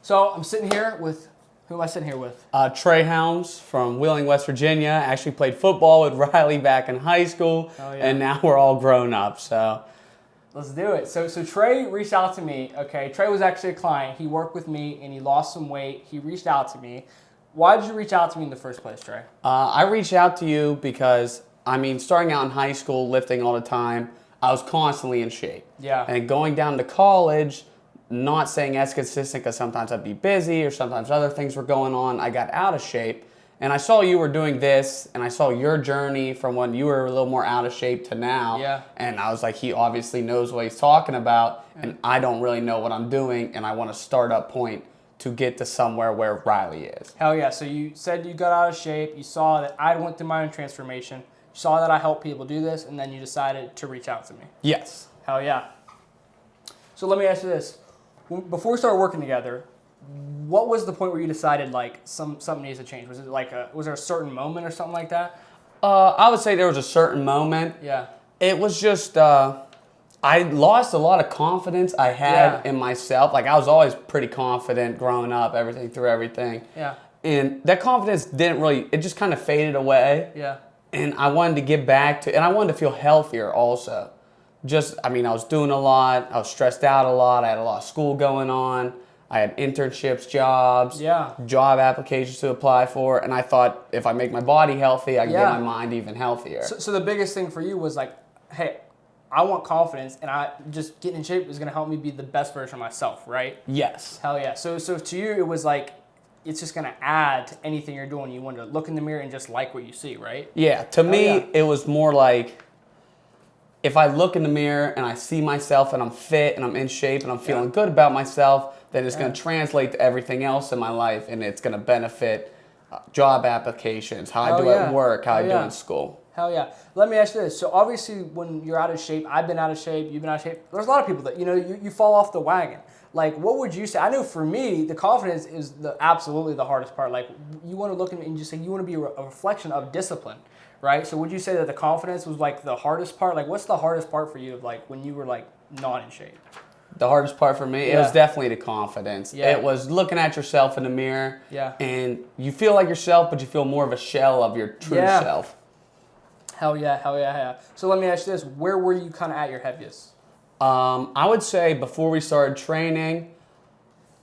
So I'm sitting here with, who am I sitting here with? Trey from Wheeling, West Virginia. Actually played football with Riley back in high school, and now we're all grown up. So let's do it. So Trey reached out to me. Okay, Trey was actually a client. He worked with me, and he lost some weight. He reached out to me. Why did you reach out to me in the first place, Trey? I reached out to you because, starting out in high school, lifting all the time, I was constantly in shape. Yeah. And going down to college, not staying as consistent because sometimes I'd be busy or sometimes other things were going on. I got out of shape. And I saw you were doing this, and I saw your journey from when you were a little more out of shape to now. Yeah. And I was like, he obviously knows what he's talking about, and I don't really know what I'm doing, and I want a startup point to get to somewhere where Riley is. Hell yeah. So you said you got out of shape. You saw that I went through my own transformation. You saw that I help people do this, and then you decided to reach out to me. Yes. Hell yeah. So let me ask you this. Before we started working together, what was the point where you decided like something needs to change? Was it like was there a certain moment or something like that? I would say there was a certain moment. Yeah. It was just I lost a lot of confidence I had in myself. Like I was always pretty confident growing up, through everything. Yeah. And that confidence it just kind of faded away. Yeah. And I wanted to get back to, and I wanted to feel healthier also. I was doing a lot. I was stressed out a lot. I had a lot of school going on. I had internships, jobs, job applications to apply for. And I thought if I make my body healthy, I can get my mind even healthier. So the biggest thing for you was like, hey, I want confidence, and I just getting in shape is going to help me be the best version of myself, right? Yes. Hell yeah. So to you, it was like, it's just going to add to anything you're doing. You want to look in the mirror and just like what you see, right? Yeah. To me, it was more like, if I look in the mirror and I see myself and I'm fit and I'm in shape and I'm feeling good about myself, then it's going to translate to everything else in my life, and it's going to benefit job applications, how I do at work, how I do in school. Hell yeah. Let me ask you this. So obviously when you're out of shape, I've been out of shape, you've been out of shape. There's a lot of people that, you fall off the wagon. Like, what would you say? I know for me, the confidence is absolutely the hardest part. Like, you want to look at me and just say you want to be a reflection of discipline, right? So would you say that the confidence was like the hardest part? Like, what's the hardest part for you of like when you were like not in shape? The hardest part for me, it was definitely the confidence. Yeah. It was looking at yourself in the mirror, and you feel like yourself, but you feel more of a shell of your true self. Hell yeah. So let me ask you this. Where were you kind of at your heaviest? I would say before we started training,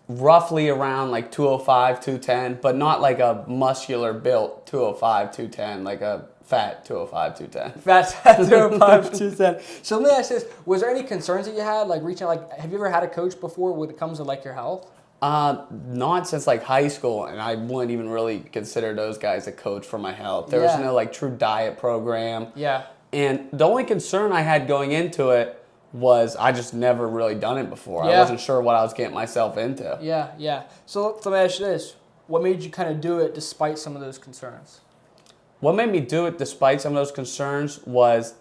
roughly around like 205, 210, but not like a muscular built 205, 210, like a fat 205, 210. Fat 205, 210. So let me ask this. Was there any concerns that you had, like reaching, like, have you ever had a coach before when it comes to like your health? Not since like high school, and I wouldn't even really consider those guys a coach for my health. There was no like true diet program. Yeah. And the only concern I had going into it was I just never really done it before. I wasn't sure what I was getting myself into. Yeah. So let me ask you this. What made you kind of do it despite some of those concerns? What made me do it despite some of those concerns was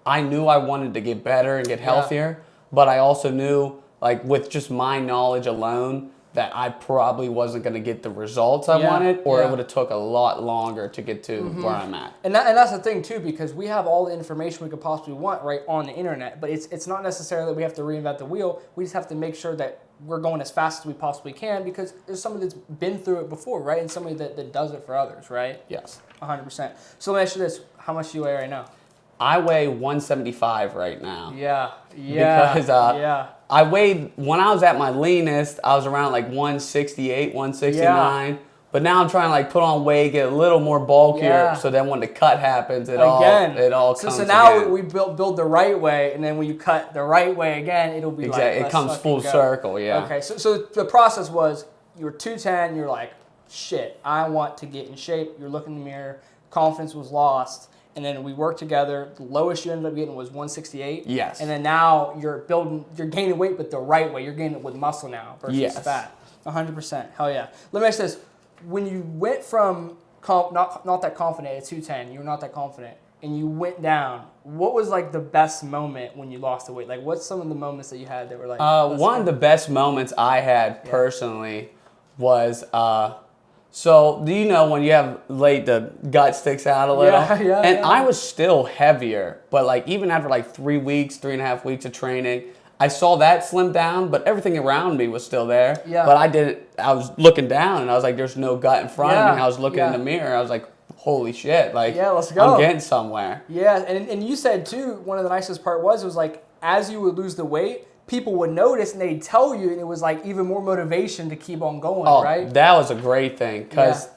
I knew I wanted to get better and get healthier, but I also knew, like, with just my knowledge alone, that I probably wasn't going to get the results I wanted, or it would have took a lot longer to get to where I'm at. And that's the thing too, because we have all the information we could possibly want right on the internet, but it's not necessarily that we have to reinvent the wheel. We just have to make sure that we're going as fast as we possibly can, because there's somebody that's been through it before, right? And somebody that does it for others, right? Yes. 100%. So let me ask you this. How much do you weigh right now? I weigh 175 right now. Yeah. Because I weighed, when I was at my leanest, I was around like 168, 169. Yeah. But now I'm trying to like put on weight, get a little more bulkier, so then when the cut happens, it all comes So now again. we build the right way, and then when you cut the right way again, it'll be it comes full circle, Okay, so the process was you were 210, you're like, shit, I want to get in shape. You're looking in the mirror, confidence was lost. And then we worked together. The lowest you ended up getting was 168. Yes. And then now you're gaining weight, but the right way. You're gaining it with muscle now versus fat. 100%. Hell yeah. Let me ask this. When you went from not that confident at 210, you were not that confident, and you went down, what was like the best moment when you lost the weight? Like, what's some of the moments that you had that were like... one of the best moments I had personally was... So, do you know when you have the gut sticks out a little? I was still heavier, but like even after like 3 weeks, 3.5 weeks of training, I saw that slim down, but everything around me was still there. Yeah. But I was looking down and I was like, there's no gut in front of me. I was looking in the mirror. I was like, holy shit. Like, let's go. I'm getting somewhere. Yeah. And you said too, one of the nicest part was, it was like, as you would lose the weight, people would notice and they'd tell you, and it was like even more motivation to keep on going, right? That was a great thing because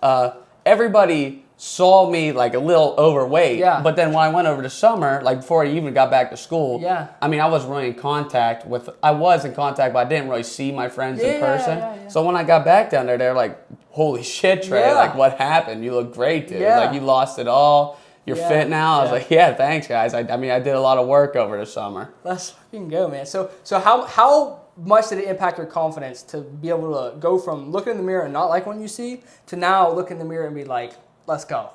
everybody saw me like a little overweight. Yeah. But then when I went over to summer, like before I even got back to school, I mean, I was in contact, but I didn't really see my friends in person. Yeah. So when I got back down there, they're like, holy shit, Trey, like what happened? You look great, dude. Like you lost it all. You're fit now. I was like, yeah, thanks, guys. I mean, I did a lot of work over the summer. Let's fucking go, man. So how much did it impact your confidence to be able to go from looking in the mirror and not like what you see to now look in the mirror and be like, let's go?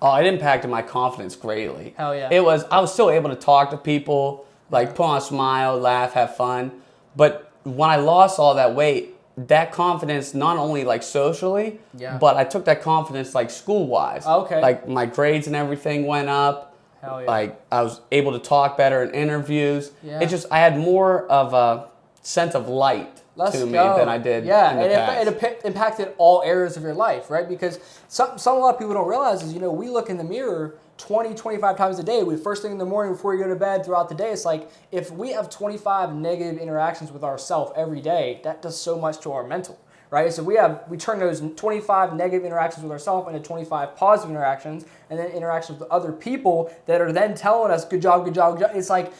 Oh, it impacted my confidence greatly. Hell yeah. I was still able to talk to people, like put on a smile, laugh, have fun. But when I lost all that weight, that confidence, not only like socially, but I took that confidence like school-wise. Okay. Like my grades and everything went up. Hell yeah. Like I was able to talk better in interviews. Yeah. It just, I had more of a sense of light to me than I did in the past. It impacted all areas of your life, right? Because a lot of people don't realize is, we look in the mirror 20, 25 times a day. First thing in the morning before you go to bed, throughout the day, it's like if we have 25 negative interactions with ourselves every day, that does so much to our mental, right? So we turn those 25 negative interactions with ourselves into 25 positive interactions, and then interactions with other people that are then telling us, good job, good job, good job. It's like,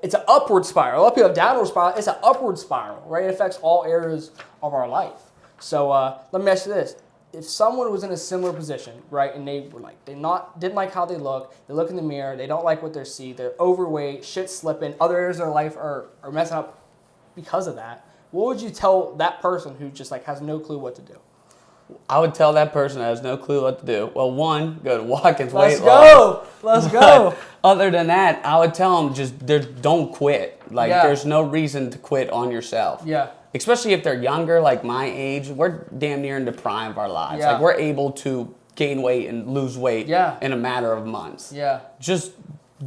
it's an upward spiral. A lot of people have downward spiral. It's an upward spiral, right? It affects all areas of our life. So let me ask you this. If someone was in a similar position, right, and they were like, didn't like how they look in the mirror, they don't like what they see, they're overweight, shit's slipping, other areas of their life are messing up because of that, what would you tell that person who just like has no clue what to do? I would tell that person that has no clue what to do. Well, one, go to Watkins Weight Loss. Let's go. Other than that, I would tell them don't quit. Like, there's no reason to quit on yourself. Yeah. Especially if they're younger, like my age, we're damn near in the prime of our lives. Yeah. Like, we're able to gain weight and lose weight in a matter of months. Yeah. Just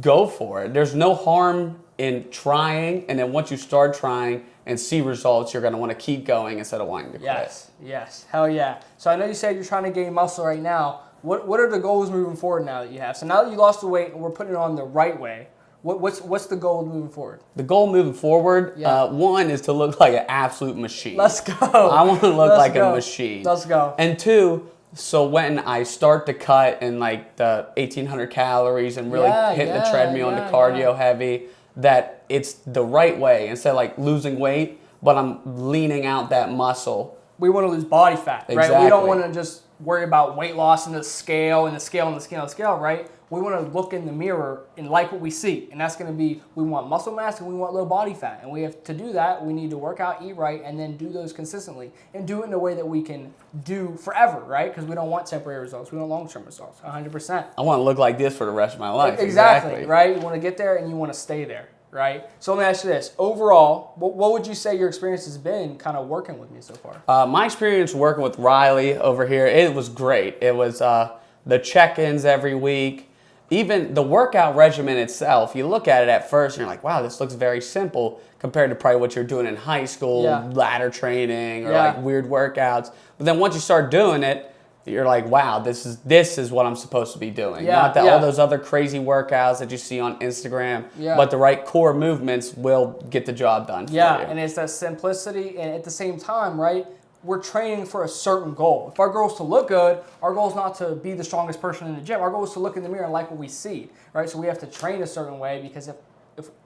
go for it. There's no harm in trying, and then once you start trying and see results, you're going to want to keep going instead of wanting to quit. Yes. Hell yeah. So I know you said you're trying to gain muscle right now. What are the goals moving forward now that you have? So now that you lost the weight and we're putting it on the right way, what's the goal moving forward? The goal moving forward, one is to look like an absolute machine. Let's go. I want to look like a machine. Let's go. And two, so when I start to cut in like the 1,800 calories and really hit the treadmill and the cardio heavy, that it's the right way. Instead of like losing weight, but I'm leaning out that muscle. We want to lose body fat, right? Exactly. We don't want to just worry about weight loss and the scale and the scale and the scale and the scale, right? We want to look in the mirror and like what we see. And that's going to be, we want muscle mass and we want low body fat. And we have to do that. We need to work out, eat right, and then do those consistently. And do it in a way that we can do forever, right? Because we don't want temporary results. We want long-term results, 100%. I want to look like this for the rest of my life. Exactly. Right? You want to get there and you want to stay there, right? So let me ask you this. Overall, what would you say your experience has been kind of working with me so far? My experience working with Riley over here, it was great. It was the check-ins every week. Even the workout regimen itself, you look at it at first and you're like, wow, this looks very simple compared to probably what you're doing in high school, ladder training or like weird workouts. But then once you start doing it, you're like, wow, this is what I'm supposed to be doing. Not all those other crazy workouts that you see on Instagram, but the right core movements will get the job done for you. And it's that simplicity, and at the same time, right, we're training for a certain goal. If our goal is to look good, our goal is not to be the strongest person in the gym. Our goal is to look in the mirror and like what we see, right? So we have to train a certain way, because if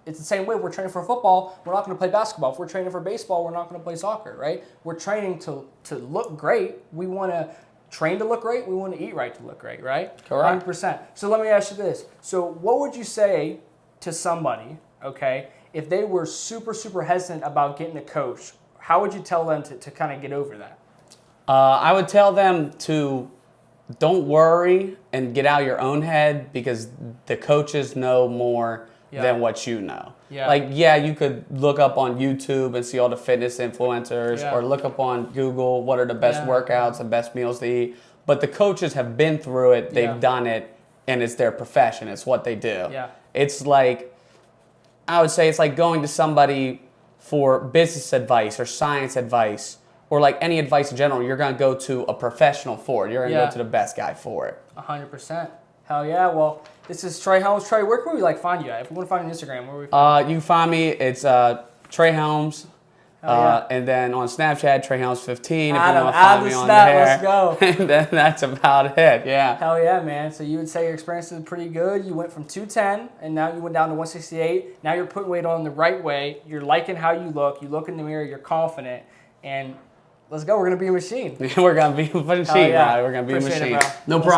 it's the same way, if we're training for football, we're not going to play basketball. If we're training for baseball, we're not going to play soccer, right? We're training to look great. We want to train to look great. We want to eat right to look great, right? Correct. 100%. So let me ask you this. So what would you say to somebody, okay, if they were super, super hesitant about getting a coach? How would you tell them to kind of get over that? I would tell them to don't worry and get out your own head, because the coaches know more than what you know. Like, you could look up on YouTube and see all the fitness influencers, or look up on Google what are the best workouts and best meals to eat. But the coaches have been through it, they've done it, and it's their profession. It's what they do. It's like, I would say it's like going to somebody for business advice or science advice or like any advice in general, you're going to go to a professional for it. You're going to go to the best guy for it. 100%. Hell yeah. Well, this is Trey Helms. Trey, where can we find you at? If we want to find you on Instagram, where we find you can find me. It's Trey Helms. And then on Snapchat, Trey Helms 15. If you want to find me on there. Let's go. And then that's about it. Yeah. Hell yeah, man. So you would say your experience is pretty good. You went from 210 and now you went down to 168. Now you're putting weight on the right way. You're liking how you look. You look in the mirror. You're confident. And let's go. We're gonna be a machine. We're gonna be a machine, yeah. right? We're gonna be Appreciate a machine. It, bro. No problem.